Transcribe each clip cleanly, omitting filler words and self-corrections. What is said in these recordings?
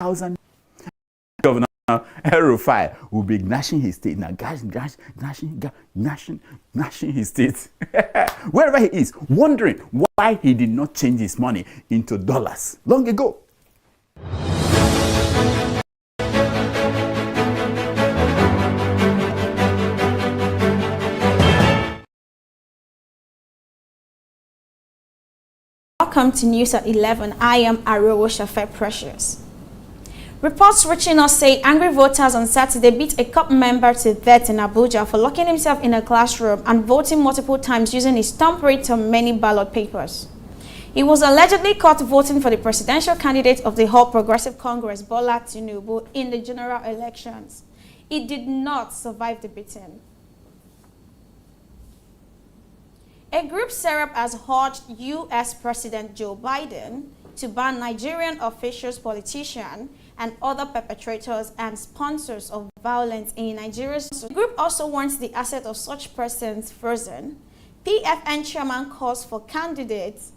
Governor El-Rufai will be gnashing his teeth now, gnashing his teeth wherever he is, wondering why he did not change his money into dollars long ago. Welcome to News at 11. I am Arewo Shafe Precious. Reports reaching us say angry voters on Saturday beat a COP member to death in Abuja for locking himself in a classroom and voting multiple times using his thumbprint on many ballot papers. He was allegedly caught voting for the presidential candidate of the All Progressive Congress, Bola Tinubu, in the general elections. He did not survive the beating. A group set up has urged U.S. President Joe Biden to ban Nigerian officials, politicians, and other perpetrators and sponsors of violence in Nigeria. The group also wants the assets of such persons frozen. PFN chairman calls for candidates.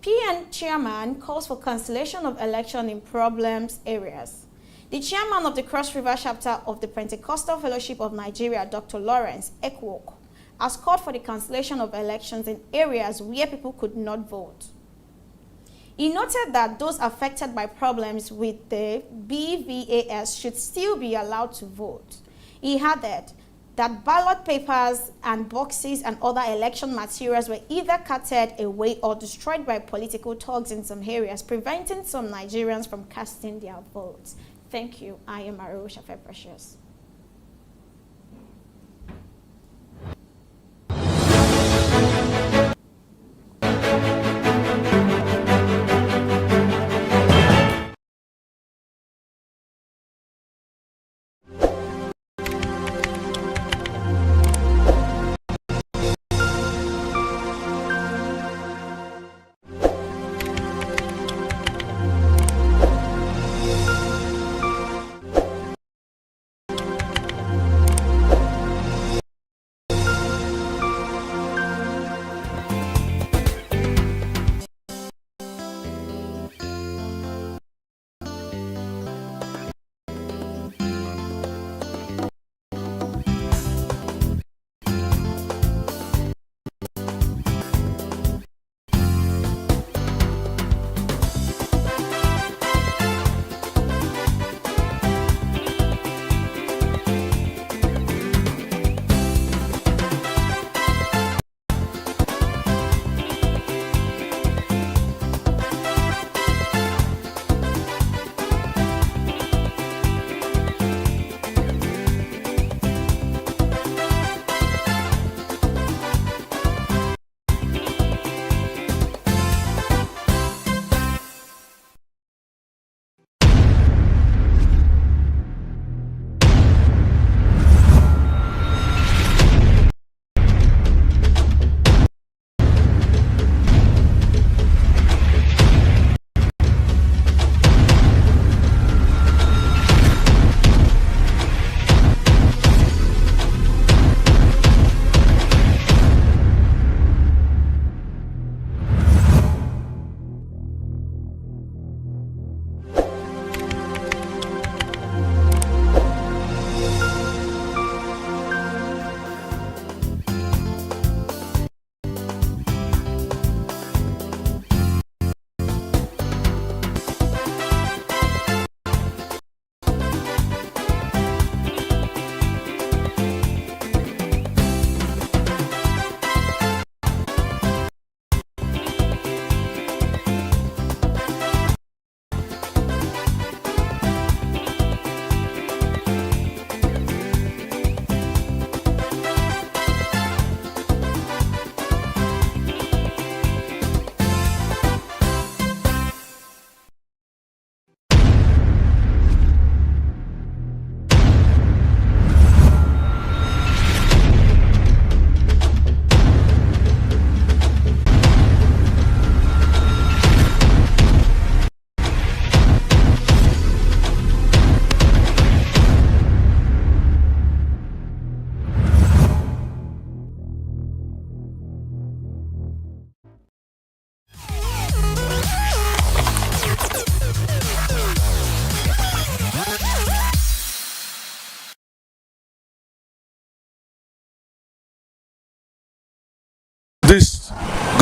PN chairman calls for cancellation of election in problems areas. The chairman of the Cross River chapter of the Pentecostal Fellowship of Nigeria, Dr. Lawrence Ekwok, has called for the cancellation of elections in areas where people could not vote. He noted that those affected by problems with the BVAS should still be allowed to vote. He added that ballot papers and boxes and other election materials were either carted away or destroyed by political thugs in some areas, preventing some Nigerians from casting their votes. Thank you. I am Arewo Shafe Precious.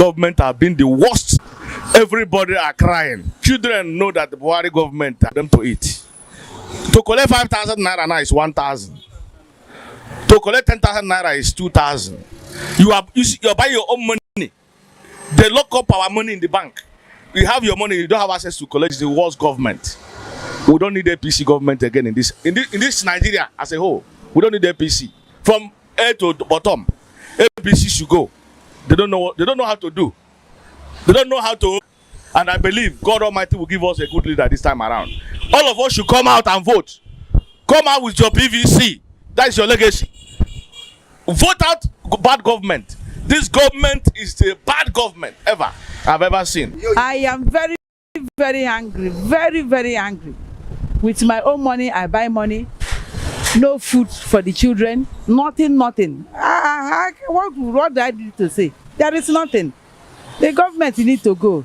government have been the worst. Everybody are crying. Children know that the Buhari government have them to eat. To collect 5,000 naira now is 1,000. To collect 10,000 naira is 2,000. You're buying your own money. They lock up our money in the bank. You have your money, you don't have access to collect the worst government. We don't need APC government again in this Nigeria as a whole. We don't need APC. From A to bottom, APC should go. They don't know how to do. They don't know how to, and I believe God Almighty will give us a good leader this time around. All of us should come out and vote. Come out with your PVC. That is your legacy. Vote out bad government. This government is the bad government I've ever seen. I am very, very angry. Very, very angry. With my own money, I buy money. No food for the children. Nothing. What do I need to say? There is nothing. The government need to go.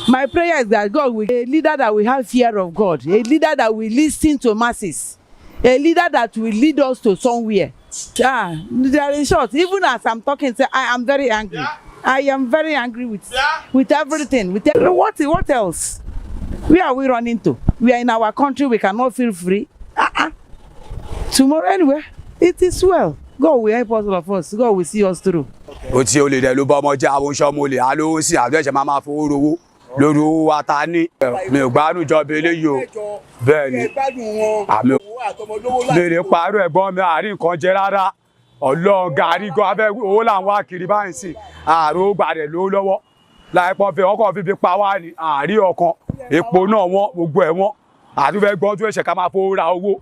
My prayer is that God will a leader that will have fear of God, a leader that will listen to masses, a leader that will lead us to somewhere. There is short. Even as I'm talking, I am very angry. Yeah. I am very angry with everything. What else? Where are we running to? We are in our country. We cannot feel free. Tomorrow anyway, it is well. God will help us, all of us. God will see us through. Ó ti olè dẹ̀ ló bá ọmọ jẹ́ àwọn oṣù ọmọ olè alówó sí àdó ẹ̀ṣẹ̀ máa fowó rówó lórí owó wa ta ní. Mi ò gbádùn ìjọba eléyìí o. Bẹ́ẹ̀ ni àmì lèrè parọ́ ẹ̀gbọ́n mi àárín nǹkan jẹ rárá. Ọlọ́run gàrí gan abẹ́ owó là ń wá kiri báyìí sí. Ààrò gbàdẹ̀ lówó lọ́wọ́. Láìpọ̀ fẹ́ ọkọ̀ fífi pa wá ní àárín ọkàn. Epo náà wọ́n gbogbo ẹ̀ wọ́n. Àtúfẹ́ gbọ́n tó ẹ̀ṣẹ̀ ká máa fowó ra owó.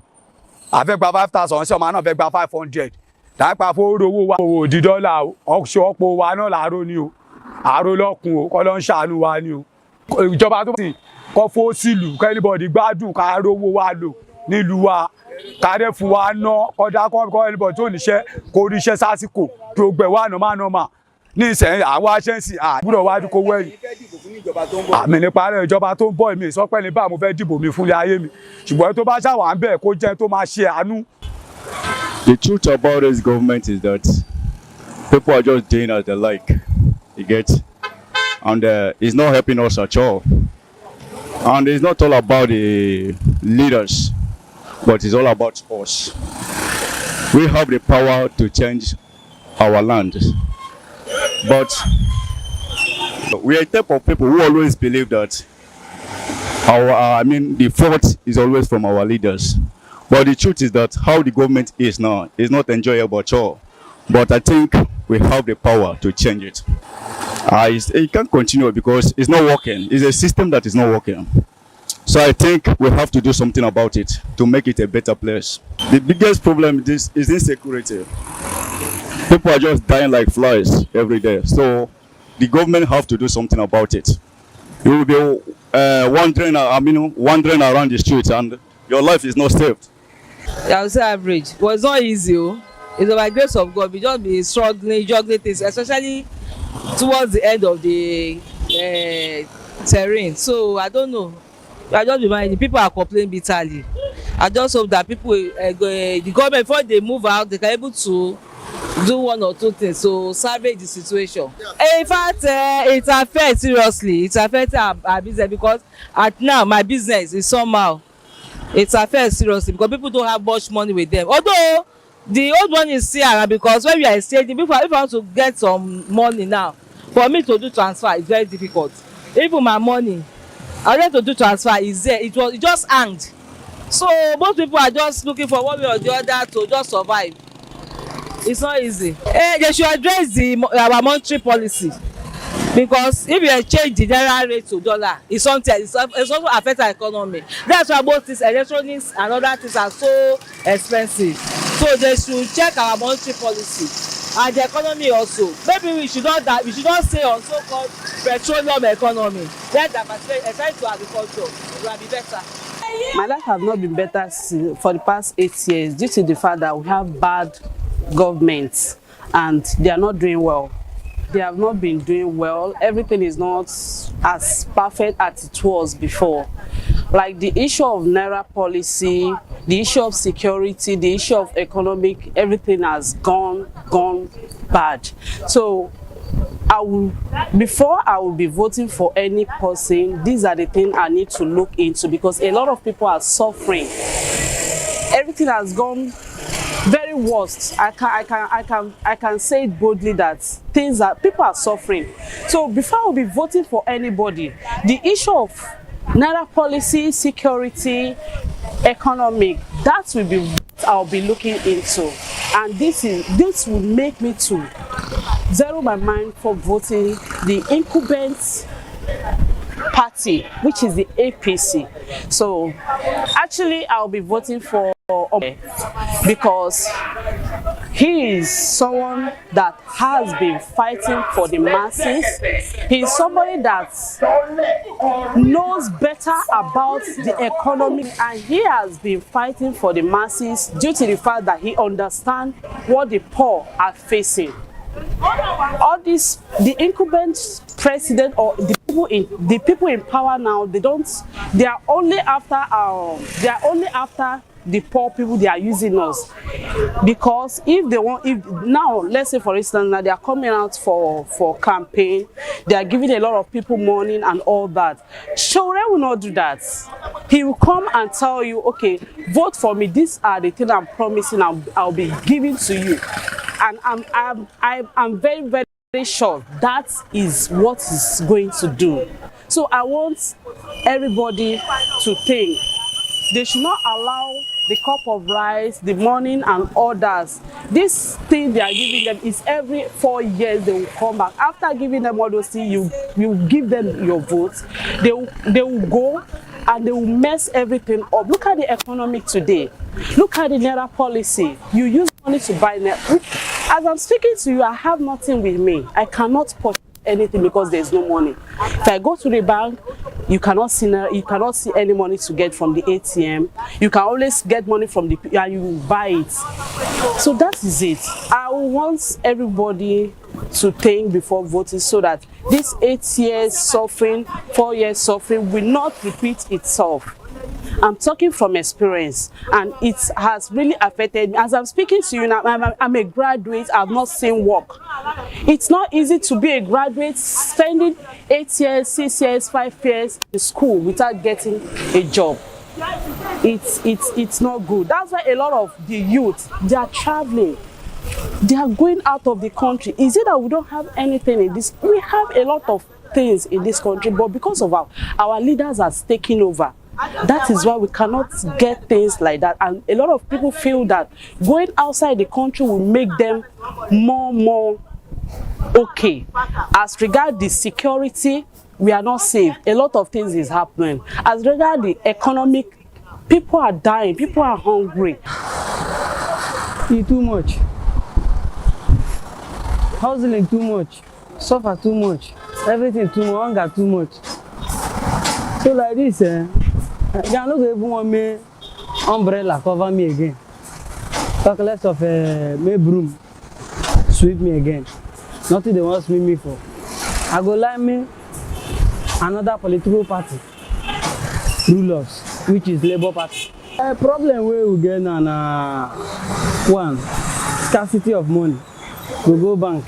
Àfẹ́ gba 5,000 ṣé ọmọ náà fẹ́ gba 500. Láìpẹ́ fowó owó wa owó di dọ́là ọ̀ṣọ́ ọ̀pọ̀ wa náà làárọ̀ ni o àárọ̀ lọ́kùn o kọ́ ló ń ṣàánú wa ni o ìjọba tó ti kọ́ fó sílùú kẹ́líbọ̀dì gbádùn ká rówó wa lò nílùú wa kárẹ́ fún wa ná kọjá kọ́ ẹlẹ́bọ̀dì tó níṣẹ́ kó ríṣẹ́ sásìkò tó gbẹ̀ wá nọ́mà ní ìsẹ̀yìn àwọn aṣẹ́ǹsì àbúrò wájú kó wẹ̀yìn àmì nípa rẹ̀ ìjọba tó ń bọ̀ mí ìsọpẹ́ ní bá mo fẹ́ dìbò mi fún ilé ayé mi ṣùgbọ́n tó bá ṣàwà ń bẹ̀ kó jẹ́ tó máa ṣe àánú. The truth about this government is that people are just doing as they like, you get, and it's not helping us at all. And it's not all about the leaders, but it's all about us. We have the power to change our land, but we are a type of people who always believe that the fault is always from our leaders. But the truth is that how the government is now is not enjoyable at all. But I think we have the power to change it. It can't continue because it's not working. It's a system that is not working. So I think we have to do something about it to make it a better place. The biggest problem is insecurity. People are just dying like flies every day. So the government have to do something about it. You will be wandering around the streets and your life is not saved. I would say average. It was not easy. It's by grace of God. We just be struggling, juggling things, especially towards the end of the terrain. So I don't know. I just remind people are complaining bitterly. I just hope that people, the government, before they move out, they can be able to do one or two things to salvage the situation. In fact, it affects seriously. It affects our business because now my business is somehow. It affects seriously because people don't have much money with them. Although the old one is still around because when we are exchanging, if I want to get some money now, for me to do transfer is very difficult. Even my money, I want to do transfer is there. It just hanged. So most people are just looking for one way or the other to just survive. It's not easy. They should address our monetary policy. Because if you change the naira rate to dollar, it's something. It's also affect our economy. That's why both these electronics and other things are so expensive. So they should check our monetary policy and the economy also. Maybe we should not stay on so-called petroleum economy. Let them attend to agriculture. It will be better. My life has not been better for the past 8 years due to the fact that we have bad governments and they are not doing well. They have not been doing well. Everything is not as perfect as it was before. Like the issue of naira policy, the issue of security, the issue of economic, everything has gone bad. So before I will be voting for any person, these are the things I need to look into, because a lot of people are suffering. Everything has gone very worst. I can say it boldly that people are suffering. So before I will be voting for anybody, the issue of naira policy, security, economic, that will be what I'll be looking into, and this will make me to zero my mind for voting the incumbent party, which is the APC. So actually I'll be voting for because he is someone that has been fighting for the masses. He is somebody that knows better about the economy, and he has been fighting for the masses due to the fact that he understands what the poor are facing. All this, the incumbent president or the people in power now, they are only after the poor people. They are using us, because if now, let's say for instance, now they are coming out for campaign, they are giving a lot of people money and all that. Sure, will not do that. He will come and tell you, okay, vote for me, these are the things I'm promising I'll be giving to you. And I'm very, very sure that is what he's going to do. So I want everybody to think they should not allow the cup of rice, the money and others. This thing they are giving them is every 4 years they will come back. After giving them all those things, you give them your votes. They will go and they will mess everything up. Look at the economic today. Look at the naira policy. You use money to buy naira. As I'm speaking to you, I have nothing with me. I cannot purchase anything because there's no money. If I go to the bank, you cannot see any money to get from the ATM. You can always get money from the and you buy it. So that is it. I want everybody to think before voting, so that this 8 years suffering, 4 years suffering will not repeat itself. I'm talking from experience, and it has really affected me. As I'm speaking to you now, I'm a graduate. I've not seen work. It's not easy to be a graduate spending 8 years, 6 years, 5 years in school without getting a job. It's not good. That's why a lot of the youth, they are traveling. They are going out of the country. Is it that we don't have anything in this? We have a lot of things in this country, but because of our leaders are taking over, that is why we cannot get things like that. And a lot of people feel that going outside the country will make them more okay. As regard the security, we are not safe. A lot of things is happening. As regard the economic, people are dying, people are hungry. Eat too much, hustling too much, suffer too much, everything too much, hunger too much. So like this, they are not even want me umbrella cover me again. Talk less of me broom sweep me again. Nothing they want sweep me for. I go like me another political party rule us, which is Labour Party. Problem where we get now, one, scarcity of money. We go bank,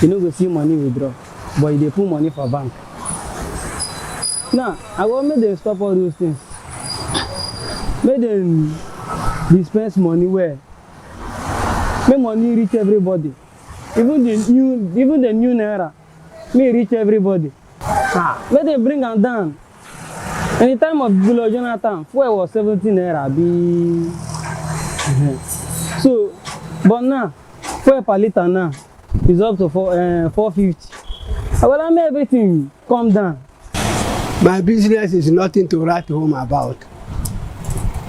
you know, go see money withdraw, but they put money for bank. Now, I want make them stop all those things. Make them dispense money where. Make money reach everybody. Even the new naira, may reach everybody. Make them bring them down. In the time of Goodluck Jonathan, fuel was 17 naira. So, but now, fuel per liter now is up to 450. I will make everything come down. My business is nothing to write home about.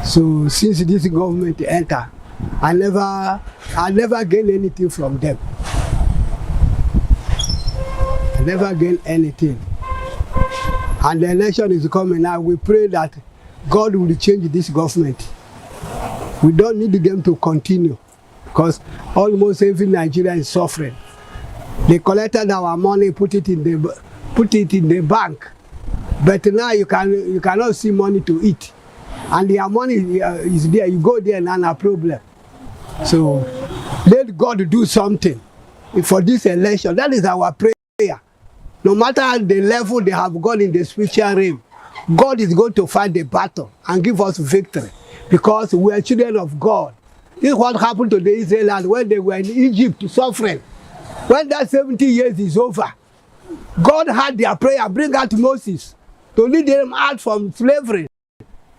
So since this government enter, I never gain anything from them. I never gain anything. And the election is coming now. We pray that God will change this government. We don't need them to continue, because almost every Nigerian is suffering. They collected our money, put it in the bank. But now you cannot see money to eat, and their money is there. You go there and no problem. So let God do something. for this election. That is our prayer. No matter the level they have gone in the spiritual realm, God is going to fight the battle and give us victory because we are children of God. This is what happened to the Israelites when they were in Egypt suffering. When that 70 years is over, God had their prayer, bring out Moses to lead them out from slavery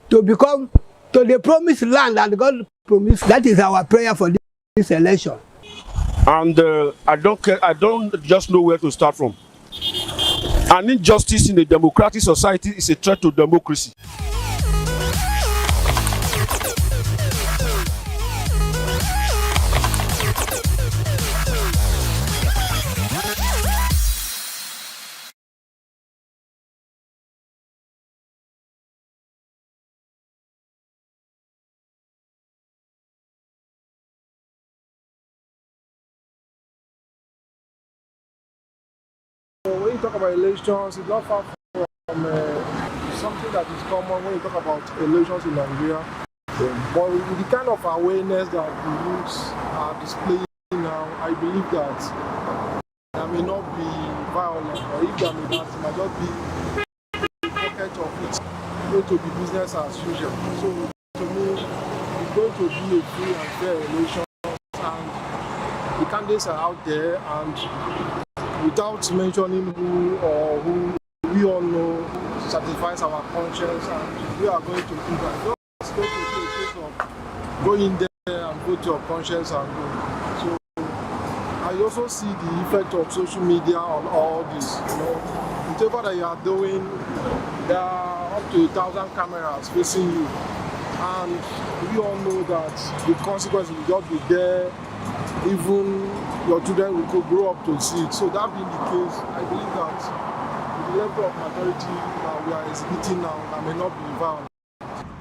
to become to the promised land that God promised. That is our prayer for this election. And I don't just know where to start from. An injustice in a democratic society is a threat to democracy. When you talk about elections, it's not far from something that is common when you talk about elections in Nigeria. But with the kind of awareness that the youths are displaying now, I believe that there may not be violence, or if there may not, it might just be a pocket of it going to be business as usual. So to me, it's going to be a free and fair election, and the candidates are out there, and without mentioning who or who we all know satisfies our conscience, and we are going to do that. It's going to be a case of going there and go to your conscience and go. So I also see the effect of social media on all this. You know, whatever that you are doing, there are up to 1,000 cameras facing you, and we all know that the consequences will just be there. Even your children will grow up to see it. So that being the case, I believe that with the level of maturity that we are exhibiting now, that may not be violent.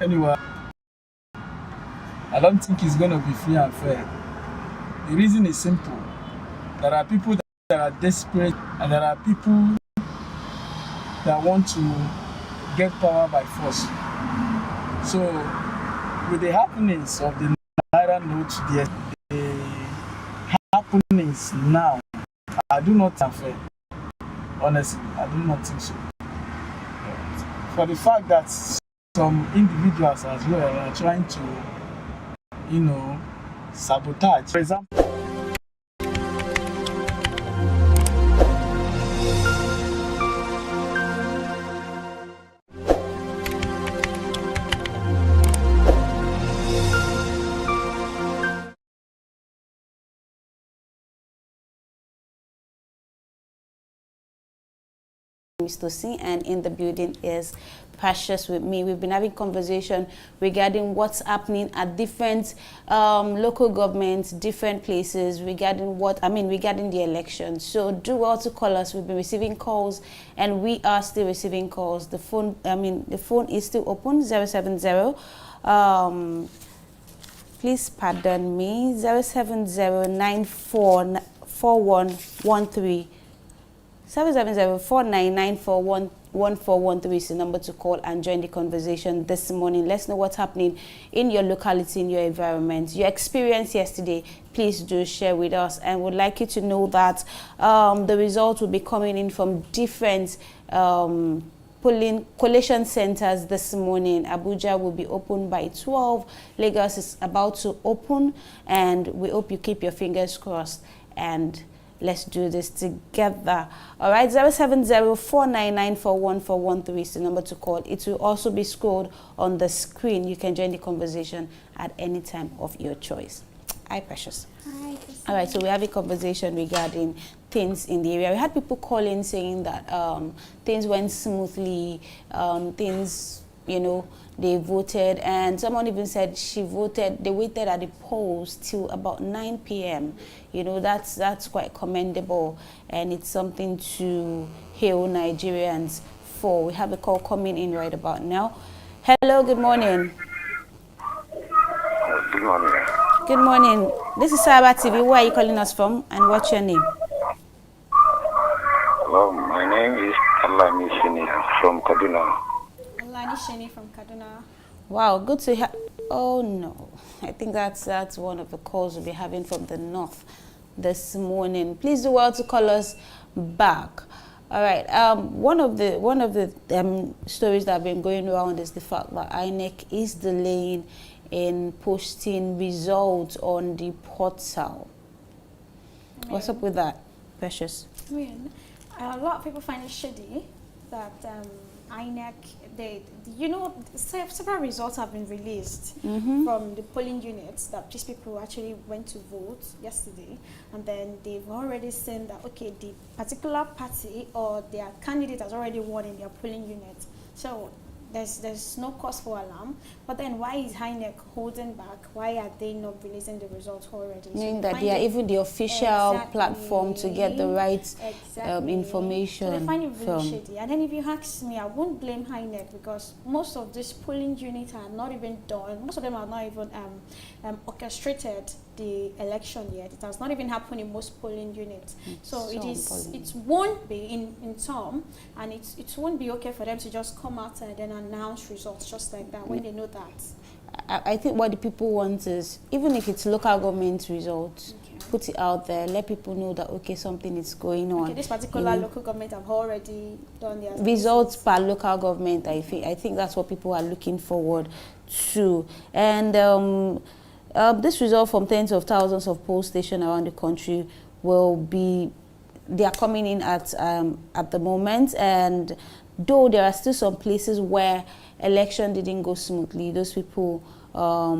Anyway, I don't think it's going to be free and fair. The reason is simple. There are people that are desperate, and there are people that want to get power by force. So, with the happenings of the Naira note, the happenings now, I do not think fair. Honestly, I do not think so. For the fact that some individuals as well are trying to, sabotage. For example, to see, and in the building is Precious with me. We've been having conversation regarding what's happening at different local governments, different places regarding regarding the election. So do well to call us. We've been receiving calls, and we are still receiving calls. The phone is still open, 070. Please pardon me, 070-944113. 770-499-1413 is the number to call and join the conversation this morning. Let's know what's happening in your locality, in your environment. Your experience yesterday, please do share with us. And would like you to know that the results will be coming in from different polling collation centers this morning. Abuja will be open by 12. Lagos is about to open, and we hope you keep your fingers crossed, and let's do this together. All right, 070-499-41413 is the number to call. It will also be scrolled on the screen. You can join the conversation at any time of your choice. Hi, Precious. Hi. All right, so we have a conversation regarding things in the area. We had people calling saying that things went smoothly, things, they voted, and someone even said they waited at the polls till about 9 p.m. That's quite commendable, and it's something to hail Nigerians for. We have a call coming in right about now. Hello, good morning. Good morning. Good morning. This is Saba TV. Where are you calling us from, and what's your name? Hello, my name is Alani Shini from Kaduna. Alani Shini from Kaduna. Wow, good to have. Oh no, I think that's one of the calls we'll be having from the north. this morning. Please do well to call us back. All right. One of the stories that have been going around is the fact that INEC is delaying in posting results on the portal. What's up with that, Precious? I mean, a lot of people find it shady that INEC, several results have been released from the polling units that these people actually went to vote yesterday, and then they've already seen that, okay, the particular party or their candidate has already won in their polling unit. So there's no cause for alarm. But then why is INEC holding back? Why are they not releasing the results already? Meaning so that they are even the official platform to get the right information. So they find it really shady. And then if you ask me, I won't blame INEC because most of these polling units are not even done. Most of them are not even orchestrated the election yet. It has not even happened in most polling units. So it won't be in some, and it won't be okay for them to just come out and then announce results just like that when they know that. I think what the people want is, even if it's local government results, put it out there, let people know that, okay, something is going on. Okay, this particular local government have already done their results per local government. I think that's what people are looking forward to. And this result from tens of thousands of poll stations around the country they are coming in at the moment, and though there are still some places where election didn't go smoothly, those people are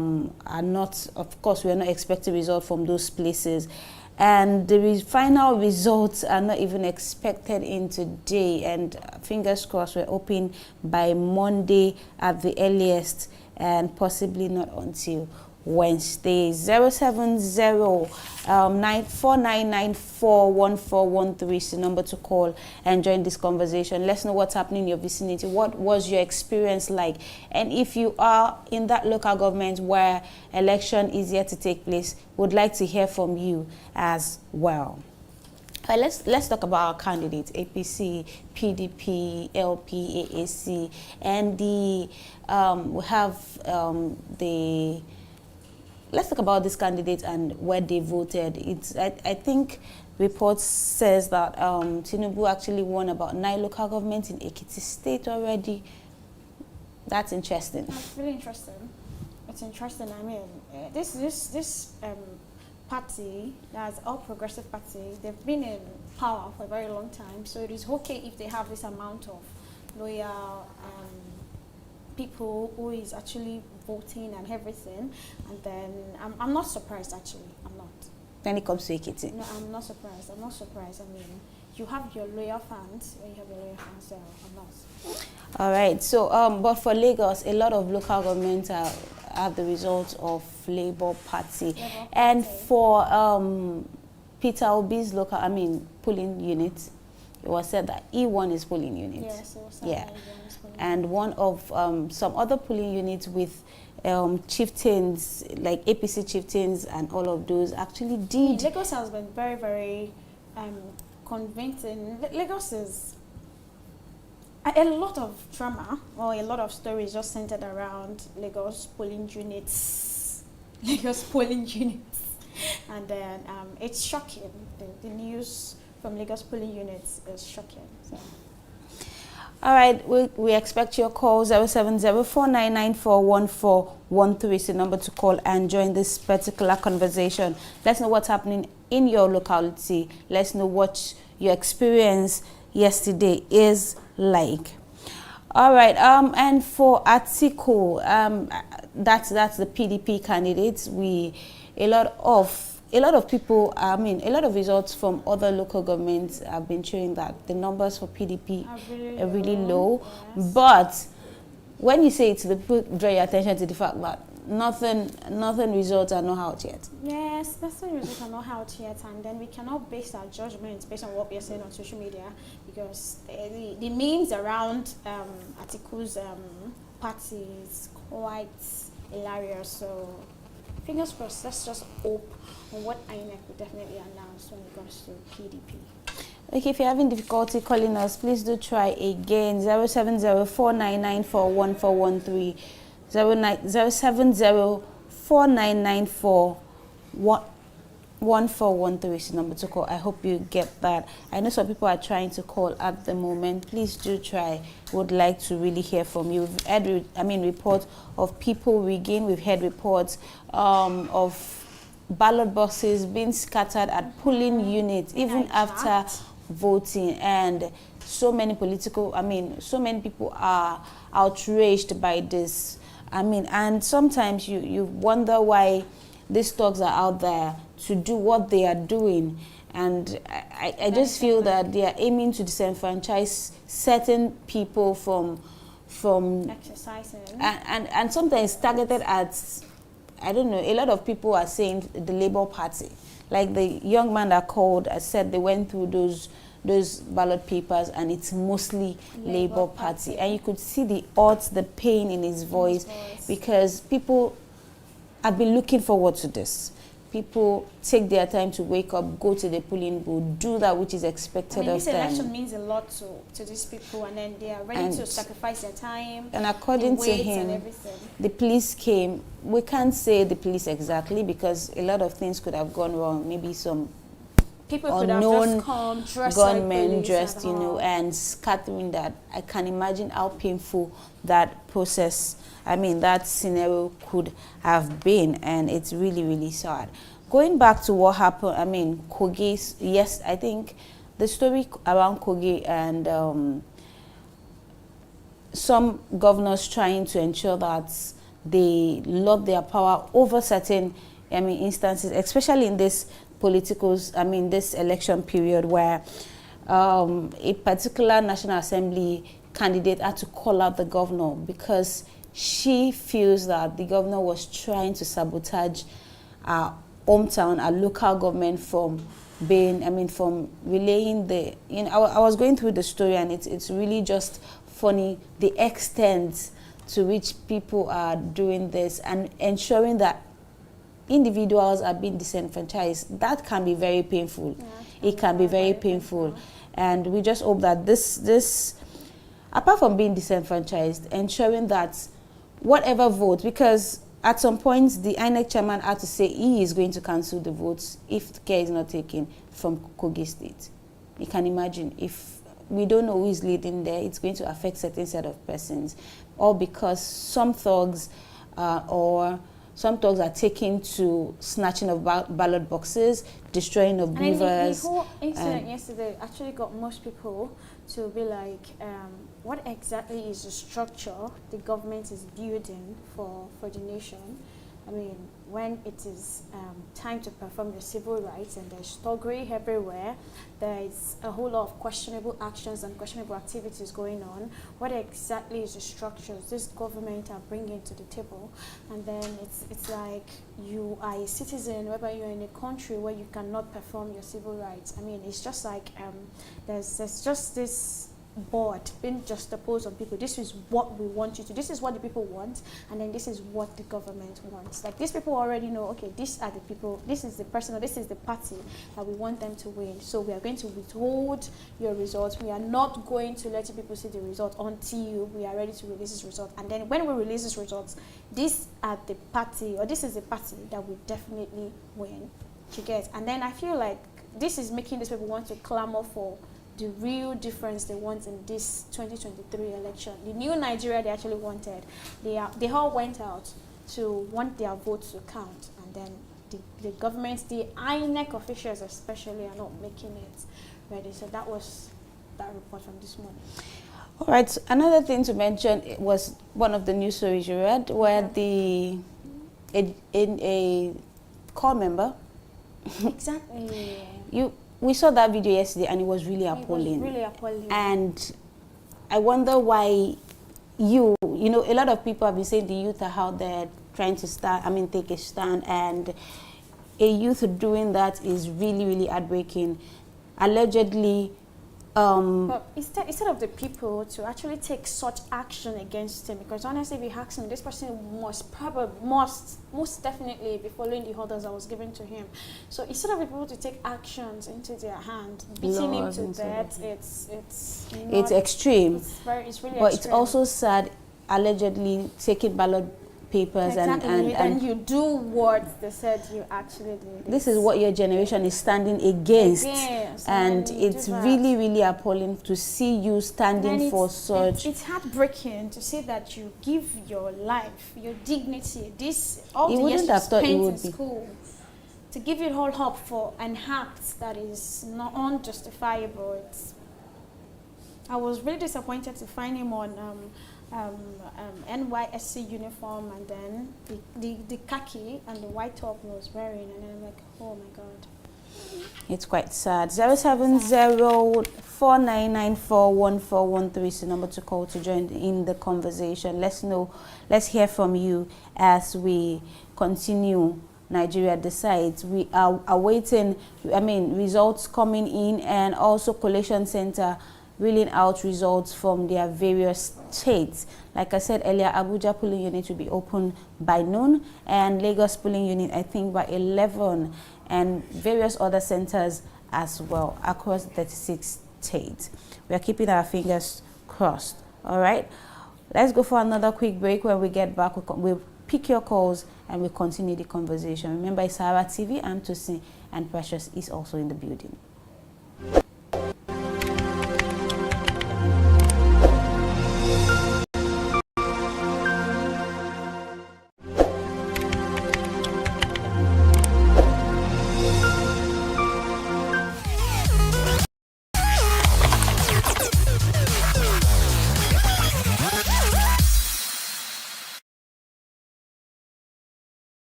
not, of course, we are not expecting results from those places. And the final results are not even expected in today, and fingers crossed we're hoping by Monday at the earliest, and possibly not until Wednesday. 070-4994-1413 is the number to call and join this conversation. Let's know what's happening in your vicinity. What was your experience like? And if you are in that local government where election is yet to take place, would like to hear from you as well. Let's talk about our candidates: APC, PDP, LP, AAC, and we have the. Let's talk about this candidate and where they voted. I think reports says that Tinubu actually won about 9 local governments in Ekiti State already. That's interesting. That's really interesting. It's interesting. I mean, this party, that's All Progressive Party, they've been in power for a very long time. So it is okay if they have this amount of loyal people who is actually voting and everything, and then I'm not surprised, actually. I'm not. When it comes to Ekiti? No, I'm not surprised. I'm not surprised. I mean, you have your loyal fans, so I'm not. All right. So, but for Lagos, a lot of local governments are the results of Labour Party. And for Peter Obi's polling unit, it was said that E1 is polling unit. Yes, it was said that E1 is polling unit. And one of some other polling units with chieftains, like APC chieftains and all of those, actually did. Lagos has been very, very convincing. Lagos is a lot of drama or a lot of stories just centered around Lagos polling units. Lagos polling units. And then it's shocking. The news from Lagos polling units is shocking. So. All right, we expect your call. 070-4994-1413 is the number to call and join this particular conversation. Let's know what's happening in your locality. Let's know what your experience yesterday is like. All right, and for Atiku, that's the PDP candidates. A lot of people, a lot of results from other local governments have been showing that the numbers for PDP are really low. Yes. But when you say it, the people draw your attention to the fact that nothing results are not out yet. Yes, nothing results are not out yet, and then we cannot base our judgments based on what we are saying on social media, because the memes around Atiku's party is quite hilarious. So fingers crossed. Let's just hope on what INEC will definitely announce when it comes to PDP. Okay, if you're having difficulty calling us, please do try again. 070-4994-1413, 070-4994-1413. 1413 is the number to call. I hope you get that. I know some people are trying to call at the moment. Please do try. Would like to really hear from you. We've heard, reports of people rigging. We've heard reports of ballot boxes being scattered at polling units, even after voting, and so many so many people are outraged by this. And sometimes you wonder why these thugs are out there to do what they are doing. And I just feel that they are aiming to disenfranchise certain people from exercising. And sometimes targeted at, I don't know, a lot of people are saying the Labour Party. Like the young man that called, I said they went through those ballot papers and it's mostly Labour Party. And you could see the odds, the pain in his voice, because people have been looking forward to this. People take their time to wake up, go to the polling booth, do that which is expected of them. This election means a lot to these people, and then they are ready to sacrifice their time. And according to him, the police came. We can't say the police exactly because a lot of things could have gone wrong. Maybe some people could have just come dressed gunmen like dressed, and scattering that. I can imagine how painful that process, that scenario could have been, and it's really, really sad. Going back to what happened, Kogi, yes, I think the story around Kogi and some governors trying to ensure that they lord their power over certain, instances, especially in this this election period where a particular National Assembly candidate had to call out the governor because she feels that the governor was trying to sabotage our hometown, our local government from being, from relaying the, I was going through the story and it's really just funny, the extent to which people are doing this and ensuring that individuals are being disenfranchised. That can be very painful. Yeah, it can be very painful. And we just hope that this, apart from being disenfranchised, ensuring that whatever vote, because at some point the INEC chairman had to say he is going to cancel the votes if care is not taken from Kogi State. You can imagine, if we don't know who is leading there, it's going to affect certain set of persons, all because some thugs are taken to snatching of ballot boxes, destroying of beavers. The whole incident yesterday actually got most people to be like, what exactly is the structure the government is building for the nation? When it is time to perform your civil rights and there's thuggery everywhere, there's a whole lot of questionable actions and questionable activities going on. What exactly is the structures this government are bringing to the table? And then it's like you are a citizen, whether you're in a country where you cannot perform your civil rights. It's just like there's just this board being juxtaposed on people. This is what we want you to, this is what the people want, and then this is what the government wants. Like, these people already know, okay, these are the people, this is the person, or this is the party that we want them to win. So we are going to withhold your results. We are not going to let you people see the result until we are ready to release this result. And then when we release this results, these are the party, or this is the party that will definitely win. You get? And then I feel like this is making these people want to clamor for the real difference they want in this 2023 election. The new Nigeria they actually wanted. They all went out to want their votes to count, and then the government, the INEC officials especially, are not making it ready. So that was that report from this morning. All right, so another thing to mention was one of the news stories you read, where a core member. Exactly. We saw that video yesterday and it was really appalling. It was really appalling. And I wonder why a lot of people have been saying the youth are out there trying to take a stand, and a youth doing that is really, really heartbreaking. Allegedly, but instead of the people to actually take such action against him, because honestly, if you ask him, this person most definitely be following the orders that was given to him. So instead of the people to take actions into their hand, beating him to death, it's extreme. It's really but extreme. It's also sad, allegedly taking ballot papers and you do what they said you actually did. This is what your generation is standing against. And it's really, really appalling to see you standing for such. It's heartbreaking to see that you give your life, your dignity, all the years you spent in school, to give it all up for an act that is not unjustifiable. I was really disappointed to find him on NYSC uniform, and then the khaki and the white top he was wearing, and then I'm like, oh my God. It's quite sad. 070-4994-1413 is the number to call to join in the conversation. Let's hear from you as we continue. Nigeria decides. We are awaiting, results coming in, and also Collation Center reeling out results from their various states. Like I said earlier, Abuja polling unit will be open by noon, and Lagos polling unit, I think, by 11, and various other centers as well across 36 states. We are keeping our fingers crossed. All right, let's go for another quick break. When we get back, we'll pick your calls and we'll continue the conversation. Remember, it's Sahara TV. I'm Tosin, and Precious is also in the building.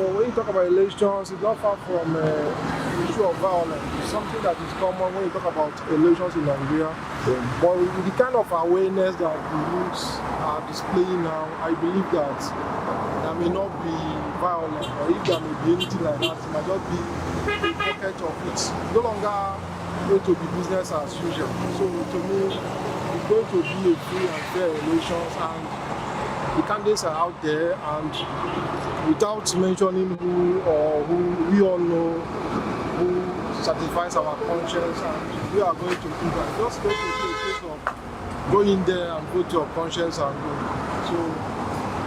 When you talk about elections, it's not far from the issue of violence. It's something that is common when you talk about elections in Nigeria. But with the kind of awareness that the youths are displaying now, I believe that there may not be violence, or if there may be anything like that, it might just be a pocket of it. It's no longer going to be business as usual. So to me, it's going to be a free and fair elections, and the candidates are out there, and without mentioning who we all know who satisfies our conscience, and we are going to do that. Just going to be a case of going there and go to your conscience and go. So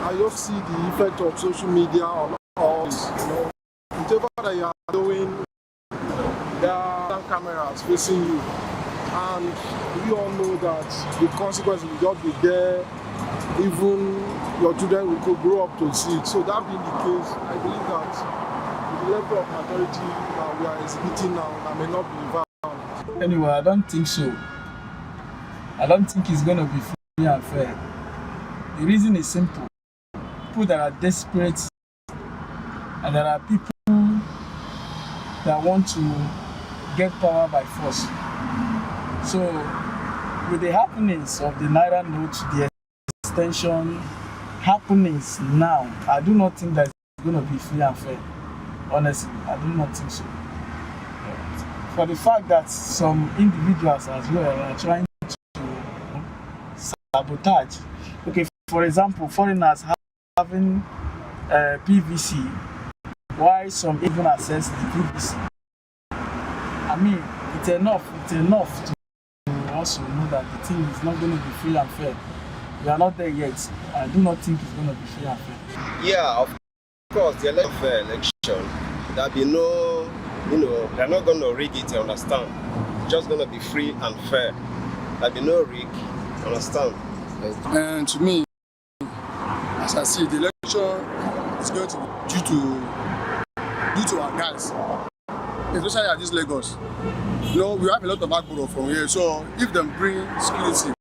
I just see the effect of social media on us. Whatever that you are doing, there are cameras facing you, and we all know that the consequences will just be there. Even your children will grow up to see it. So that being the case, I believe that the level of maturity that we are exhibiting now, that may not be violent. Anyway, I don't think so. I don't think it's going to be free and fair. The reason is simple. People that are desperate, and there are people that want to get power by force. So, with the happenings of the Naira note, the extension happenings now, I do not think that it's going to be free and fair. Honestly, I do not think so. For the fact that some individuals as well are trying to sabotage. Okay, for example, foreigners having PVC, why some even access the PVC? I mean, it's enough to also know that the thing is not going to be free and fair. We are not there yet. I do not think it's going to be free and fair. Yeah, of course, the election, there'll be no, they're not going to rig it, you understand? It's just going to be free and fair. There'll be no rig, understand? And to me, as I see, the election is going to be due to our guys, especially at this Lagos. We have a lot of backbone from here, so if they bring security,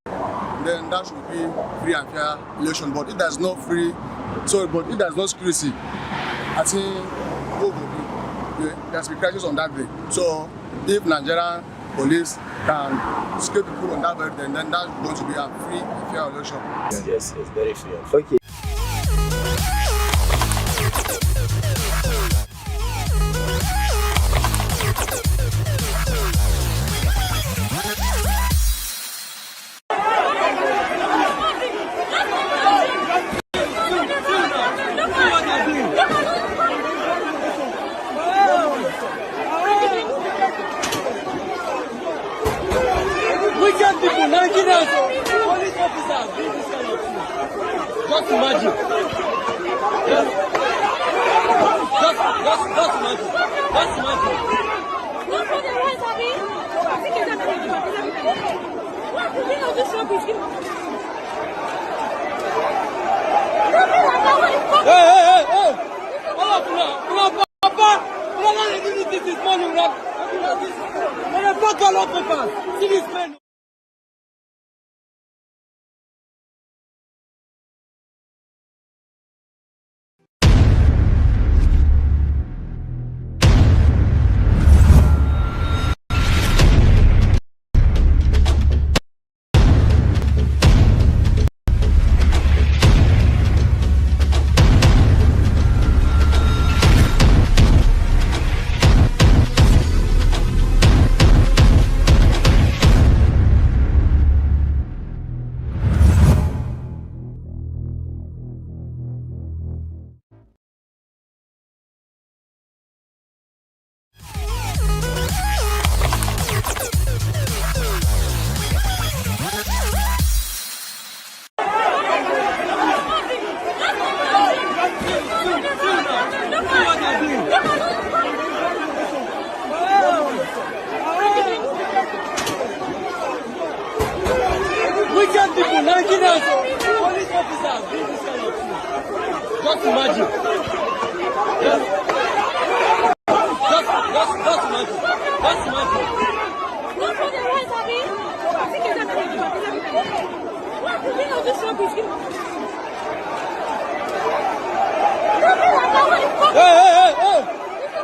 then that should be free and fair election. But if there's no security, I think there's a crisis on that day. So if Nigerian police can scale people on that day, then that's going to be a free and fair election. Yes, it's very fair. Okay. Nigerians, police officers doing this kind of thing. Just imagine. Just imagine. Just imagine. Not for the right, Abby. I think it's everything. What do you know this rubbish? Hey! All of you, Papa, we are not ready to this morning. We are not going to paper. See this man. Wicked people, Nigerians, police officers doing this kind of thing. Just imagine. Just imagine. Just imagine. Not for the right, Abby. I think it's everything. What do you know this rubbish? Hey!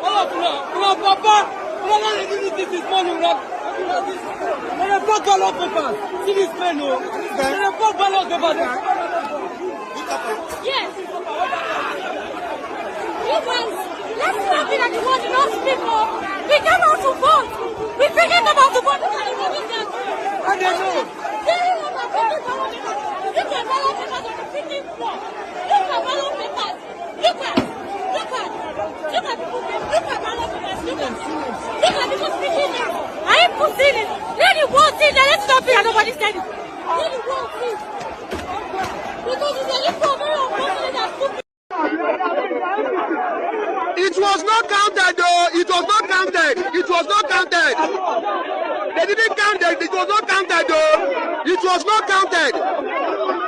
All of you, Papa, we are not ready to this morning. We are not going to paper. See this man, we are not going to paper. Yes. You guys, let's stop it at the one enough people. We come out to vote. We forget about the vote. I don't know. Look at ballot papers on the 15th floor. Look at ballot papers. Look at ballot papers. Look at people speaking now. I ain't pushing it. Let the vote in. Let's stop it and nobody's telling. Let the vote in. Because it's a little very unfortunate and stupid. It was not counted though. It was not counted. It was not counted. They didn't count it. It was not counted though. It was not counted.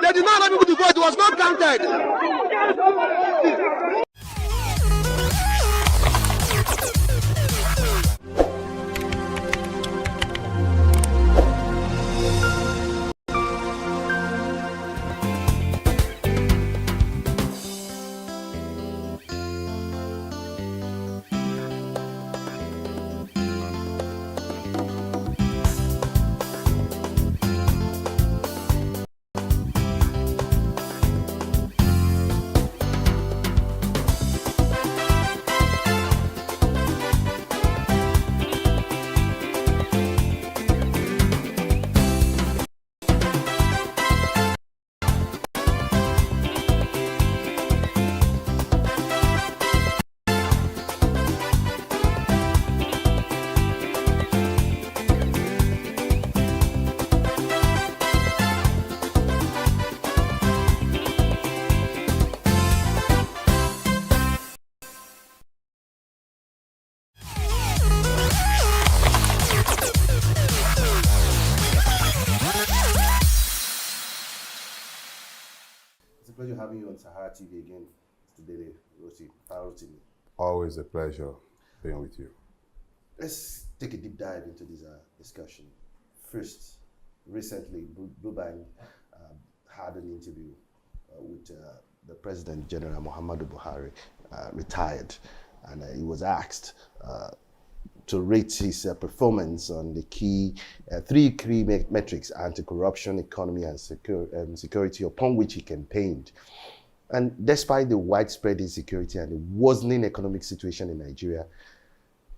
They did not allow people to vote. It was not counted. It's a pleasure having you on Sahara TV again today, Rosie. Always a pleasure being with you. Let's take a deep dive into this discussion. First, recently, Buhari had an interview with the President General Muhammadu Buhari, retired, and he was asked to rate his performance on the three key metrics: anti-corruption, economy, and security, upon which he campaigned. And despite the widespread insecurity and the worsening economic situation in Nigeria,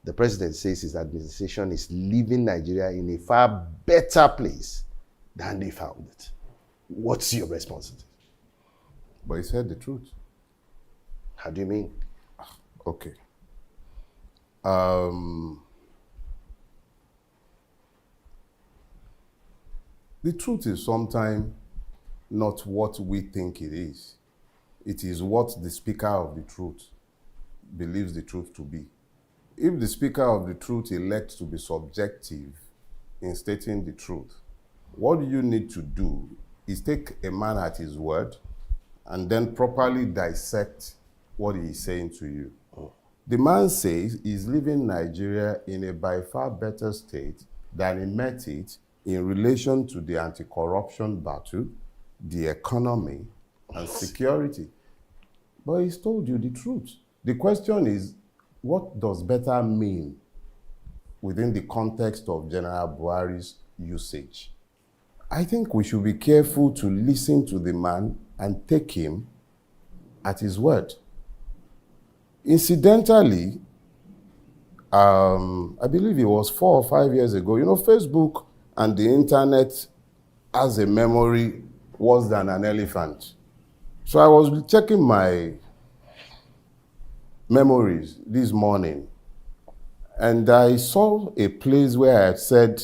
the president says his administration is leaving Nigeria in a far better place than they found it. What's your response to this? But he said the truth. How do you mean? Okay. The truth is sometimes not what we think it is. It is what the speaker of the truth believes the truth to be. If the speaker of the truth elects to be subjective in stating the truth, what you need to do is take a man at his word and then properly dissect what he is saying to you. The man says he's leaving Nigeria in a by far better state than he met it in relation to the anti-corruption battle, the economy, and security. But he's told you the truth. The question is, what does better mean within the context of General Buhari's usage? I think we should be careful to listen to the man and take him at his word. Incidentally, I believe it was 4 or 5 years ago, you know, Facebook and the internet has a memory worse than an elephant. So I was checking my memories this morning, and I saw a place where I had said,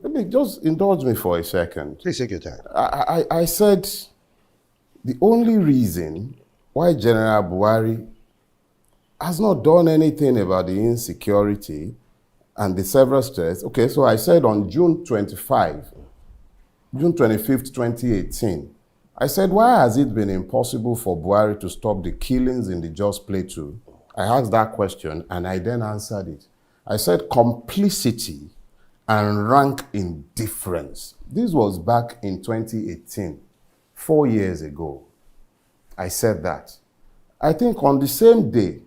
let me just indulge me for a second. Please take your time. I said, the only reason why General Buhari has not done anything about the insecurity and the several threats. Okay, so I said on June 25th, 2018, I said, why has it been impossible for Buhari to stop the killings in the Jos Plateau? I asked that question and I then answered it. I said complicity and rank indifference. This was back in 2018, 4 years ago. I said that. I think on the same day,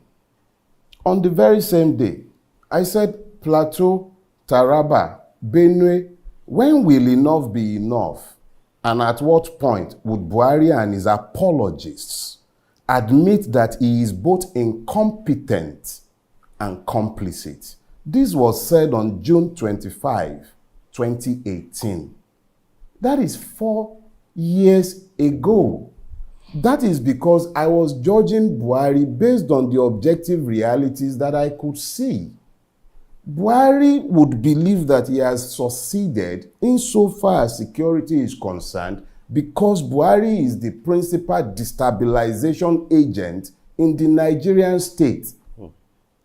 on the very same day, I said Plateau, Taraba, Benue, when will enough be enough? And at what point would Buhari and his apologists admit that he is both incompetent and complicit? This was said on June 25, 2018. That is 4 years ago. That is because I was judging Buhari based on the objective realities that I could see. Buhari would believe that he has succeeded insofar as security is concerned because Buhari is the principal destabilization agent in the Nigerian state.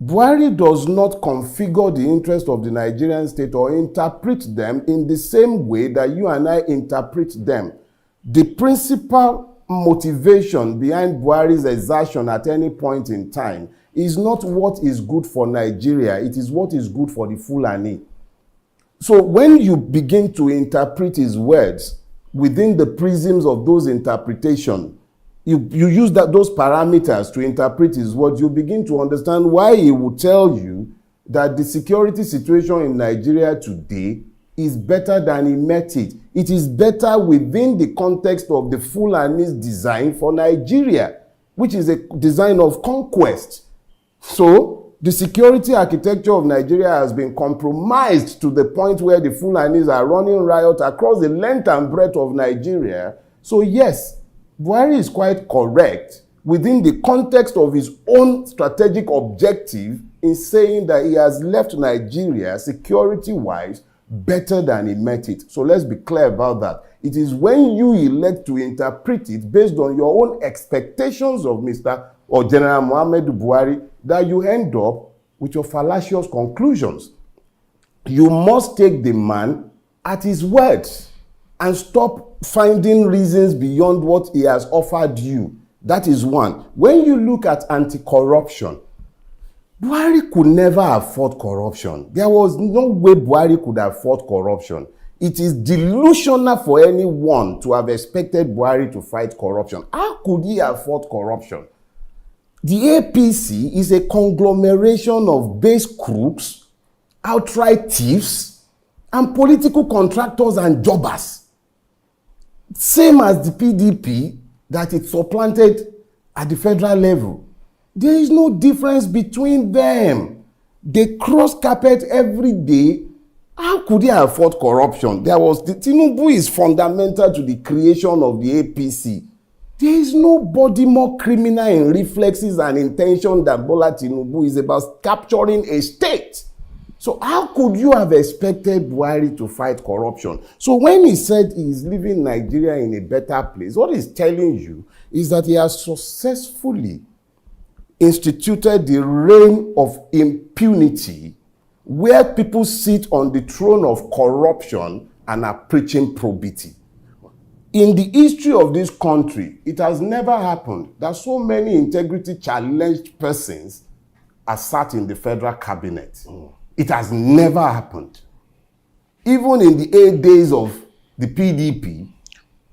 Buhari does not configure the interest of the Nigerian state or interpret them in the same way that you and I interpret them. The principal motivation behind Buhari's exertion at any point in time is not what is good for Nigeria, it is what is good for the Fulani. So when you begin to interpret his words within the prisms of those interpretations, you use those parameters to interpret his words, you begin to understand why he would tell you that the security situation in Nigeria today is better than he met it. It is better within the context of the Fulani's design for Nigeria, which is a design of conquest. So the security architecture of Nigeria has been compromised to the point where the Fulanis are running riot across the length and breadth of Nigeria. So yes, Buhari is quite correct within the context of his own strategic objective in saying that he has left Nigeria security-wise better than he met it. So let's be clear about that. It is when you elect to interpret it based on your own expectations of Mr. or General Muhammadu Buhari that you end up with your fallacious conclusions. You must take the man at his words and stop finding reasons beyond what he has offered you. That is one. When you look at anti-corruption, Buhari could never afford corruption. There was no way Buhari could afford corruption. It is delusional for anyone to have expected Buhari to fight corruption. How could he afford corruption? The APC is a conglomeration of base crooks, outright thieves, and political contractors and jobbers. Same as the PDP that it supplanted at the federal level. There is no difference between them. They cross carpet every day. How could they afford corruption? Tinubu is fundamental to the creation of the APC. There is nobody more criminal in reflexes and intention than Bola Tinubu. Is about capturing a state. So how could you have expected Buhari to fight corruption? So when he said he's leaving Nigeria in a better place, what he's telling you is that he has successfully instituted the reign of impunity where people sit on the throne of corruption and are preaching probity. In the history of this country, it has never happened that so many integrity challenged persons are sat in the federal cabinet. It has never happened. Even in the 8 days of the PDP,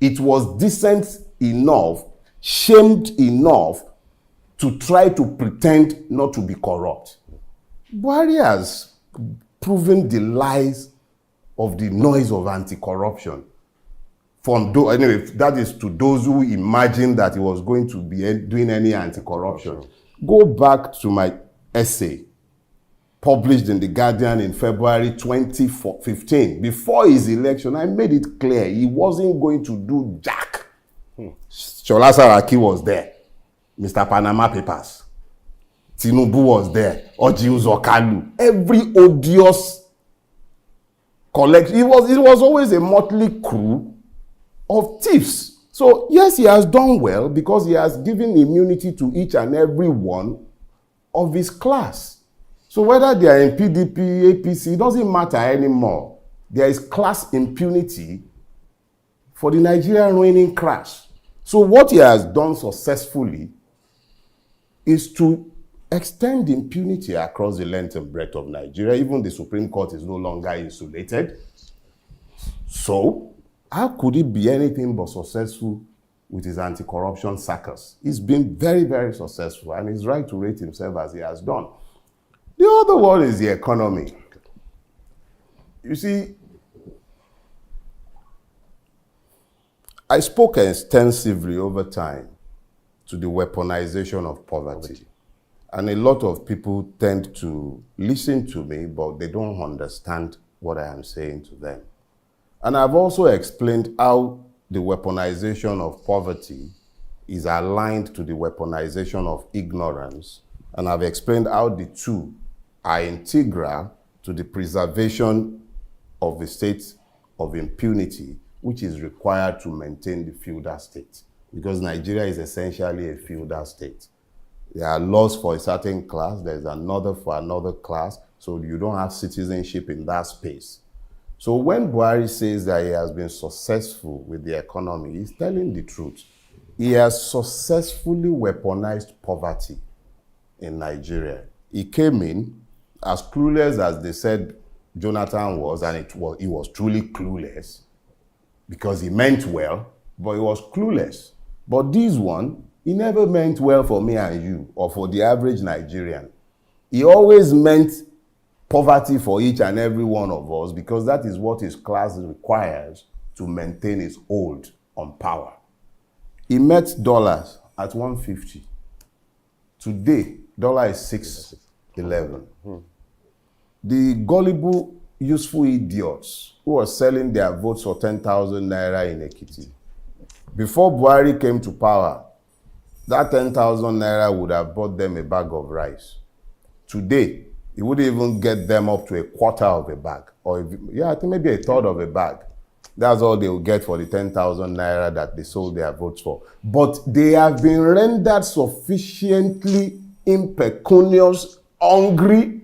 it was decent enough, shamed enough to try to pretend not to be corrupt. Buhari has proven the lies of the noise of anti-corruption. Anyway, that is to those who imagine that he was going to be doing any anti-corruption. Go back to my essay published in The Guardian in February 2015. Before his election, I made it clear he wasn't going to do jack. Shola Saraki was there. Mr. Panama Papers. Tinubu was there. Oji Uzokalu. Every odious collection. It was always a motley crew of thieves. So, yes, he has done well because he has given immunity to each and every one of his class. So whether they are in PDP, APC, it doesn't matter anymore. There is class impunity for the Nigerian reigning class. So what he has done successfully is to extend impunity across the length and breadth of Nigeria. Even the Supreme Court is no longer insulated. So how could he be anything but successful with his anti-corruption circus? He's been very, very successful, and he's right to rate himself as he has done. The other one is the economy. You see, I spoke extensively over time to the weaponization of poverty. And a lot of people tend to listen to me, but they don't understand what I am saying to them. And I've also explained how the weaponization of poverty is aligned to the weaponization of ignorance. And I've explained how the two are integral to the preservation of the state of impunity, which is required to maintain the feudal state. Because Nigeria is essentially a feudal state. There are laws for a certain class, there's another for another class, so you don't have citizenship in that space. So when Buhari says that he has been successful with the economy, he's telling the truth. He has successfully weaponized poverty in Nigeria. He came in as clueless as they said Jonathan was, and he was truly clueless because he meant well, but he was clueless. But this one, he never meant well for me and you or for the average Nigerian. He always meant poverty for each and every one of us because that is what his class requires to maintain his hold on power. He met dollars at 150. Today, dollar is 611. The gullible, useful idiots who are selling their votes for 10,000 naira in Ekiti. Before Buhari came to power, that 10,000 naira would have bought them a bag of rice. Today, it wouldn't even get them up to a quarter of a bag. Or, I think maybe a third of a bag. That's all they will get for the 10,000 naira that they sold their votes for. But they have been rendered sufficiently impecunious, hungry,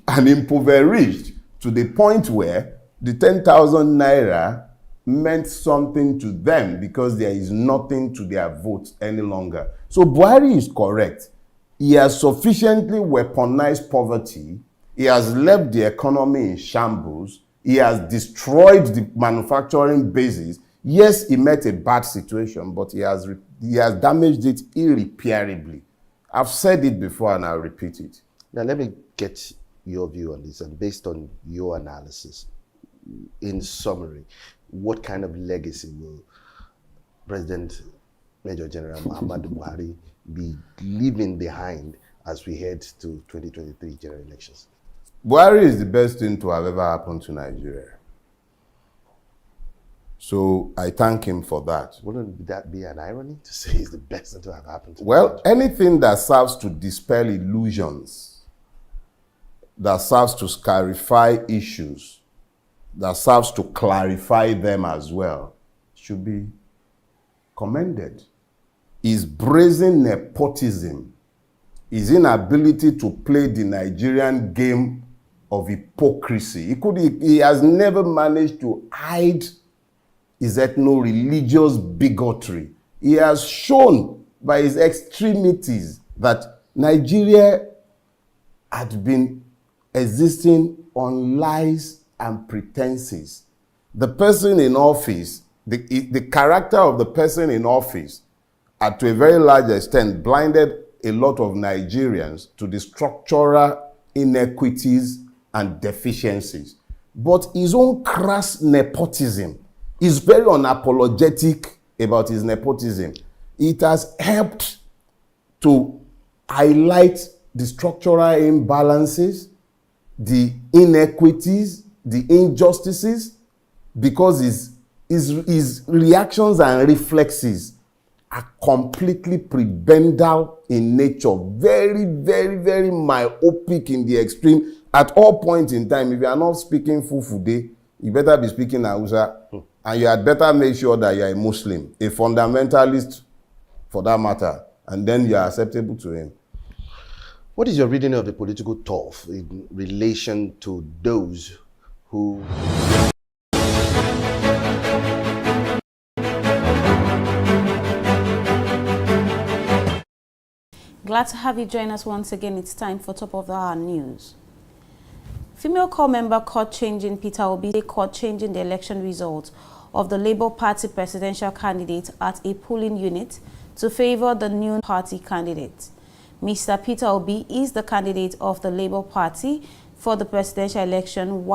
and impoverished to the point where the 10,000 naira meant something to them because there is nothing to their votes any longer. So Buhari is correct. He has sufficiently weaponized poverty. He has left the economy in shambles. He has destroyed the manufacturing basis. Yes, he met a bad situation, but he has damaged it irreparably. I've said it before and I'll repeat it. Now let me get your view on this, and based on your analysis, in summary, what kind of legacy will President Major General Muhammadu Buhari be leaving behind as we head to 2023 general elections? Buhari is the best thing to have ever happened to Nigeria. So I thank him for that. Wouldn't that be an irony to say he's the best thing to have happened to Well, anything that serves to dispel illusions that serves to clarify issues, that serves to clarify them as well, should be commended. His brazen nepotism, his inability to play the Nigerian game of hypocrisy. He has never managed to hide his ethno-religious bigotry. He has shown by his extremities that Nigeria had been existing on lies and pretenses. The person in office, the character of the person in office, to a very large extent, blinded a lot of Nigerians to the structural inequities and deficiencies. But his own crass nepotism is very unapologetic about his nepotism. It has helped to highlight the structural imbalances, the inequities, the injustices, because his reactions and reflexes are completely prebendal in nature, very, very, very myopic in the extreme. At all points in time, if you are not speaking Fufude, you better be speaking Hausa, and you had better make sure that you are a Muslim, a fundamentalist for that matter, and then you are acceptable to him. What is your reading of the political turf in relation to those who... Glad to have you join us once again. It's time for Top of the Hour News. Female core member caught changing Peter Obi caught changing the election results of the Labour Party presidential candidate at a polling unit to favor the new party candidate. Mr. Peter Obi is the candidate of the Labour Party for the presidential election.